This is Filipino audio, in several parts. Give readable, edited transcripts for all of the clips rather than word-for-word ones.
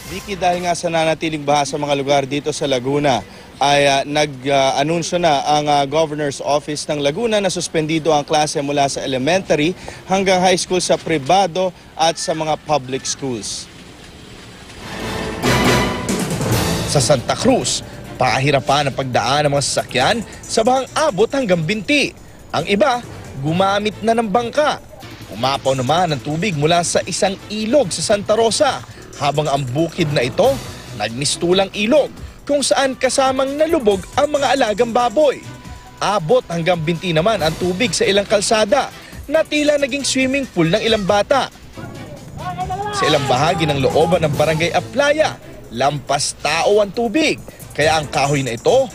Vicky, dahil nga sa nanatiling baha sa mga lugar dito sa Laguna, ay nag-anunsyo na ang Governor's Office ng Laguna na suspendido ang klase mula sa elementary hanggang high school sa pribado at sa mga public schools. Sa Santa Cruz, pahirapan ang pagdaan ng mga sasakyan sa bahang abot hanggang binti. Ang iba, gumamit na ng bangka. Umapaw naman ang tubig mula sa isang ilog sa Santa Rosa, habang ang bukid na ito, nagmistulang ilog kung saan kasamang nalubog ang mga alagang baboy. Abot hanggang binti naman ang tubig sa ilang kalsada na tila naging swimming pool ng ilang bata. Sa ilang bahagi ng looban ng Barangay Aplaya, lampas tao ang tubig, kaya ang kahoy na ito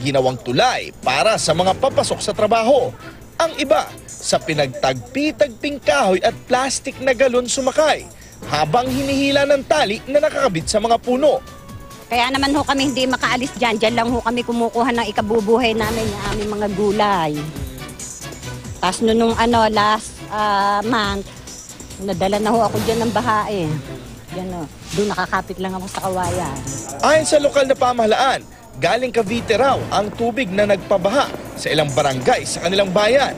ginawang tulay para sa mga papasok sa trabaho. Ang iba sa pinagtagpi-tagping kahoy at plastik na galon sumakay habang hinihila ng tali na nakakabit sa mga puno. Kaya naman ho kami hindi makaalis dyan. Dyan lang ho kami kumukuha ng ikabubuhay namin ng aming mga gulay. Tapos nung last month, nadala na ho ako dyan ng baha eh. Yan o, doon nakakapit lang ako sa kawayan. Ayon sa lokal na pamahalaan, galing Cavite raw ang tubig na nagpabaha sa ilang barangay sa kanilang bayan.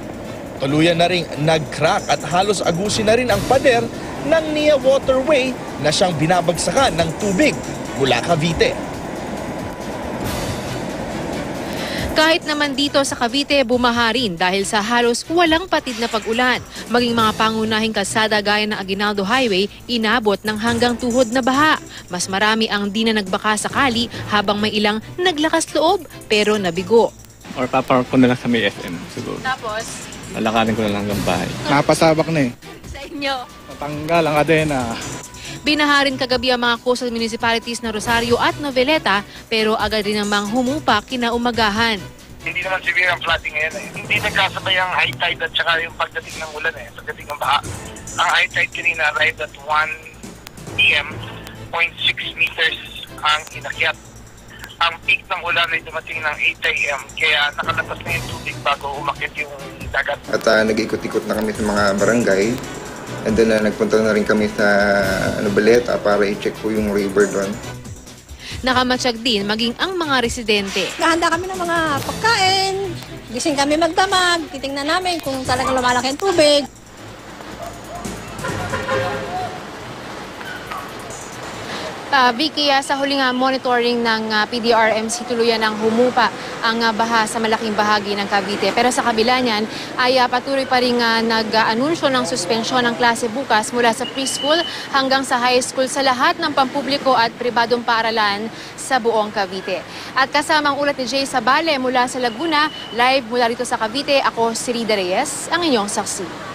Tuluyan na ring nag-crack at halos agusin na rin ang pader ng NIA Waterway na siyang binabagsakan ng tubig mula Cavite. Kahit naman dito sa Cavite, bumaha rin dahil sa halos walang patid na pag-ulan. Maging mga pangunahing kalsada gaya ng Aguinaldo Highway, inabot ng hanggang tuhod na baha. Mas marami ang di na nagbaka sakali habang may ilang naglakas loob pero nabigo. Or papark ko na lang sa may FM siguro. Tapos, Lalakarin ko na lang hanggang bahay. Napasabak na eh. sa inyo, Natanggal ang kadena. binaha rin kagabi ang mga coastal municipalities na Rosario at Noveleta pero agad rin namang humupa kinaumagahan. Hindi naman severe ang flooding ngayon eh. Hindi nagkasabay ang high tide at saka yung pagdating ng ulan eh, pagdating ng baha. Ang high tide kanina arrived at 1 p.m., 0.6 meters ang inakyat. Ang peak ng ulan ay dumating ng 8 a.m. kaya nakalabas na yung tubig bago umakyat yung dagat. At nag-ikot-ikot na kami sa mga barangay. And then nagpunta na rin kami sa Noveleta para i-check po yung river doon. Nakamatsyag din maging ang mga residente. Nahanda kami ng mga pagkain, gising kami magdamag, titingnan namin kung talagang lumalaki ang tubig. Vicky, sa huling monitoring ng PDRMC, tuluyan ng humupa ang baha sa malaking bahagi ng Cavite. Pero sa kabila niyan ay patuloy pa rin nag-anunsyo ng suspensyon ng klase bukas mula sa preschool hanggang sa high school sa lahat ng pampubliko at pribadong paaralan sa buong Cavite. At kasama ang ulat ni Jay Sabale mula sa Laguna, live mula rito sa Cavite, ako si Rida Reyes, ang inyong saksi.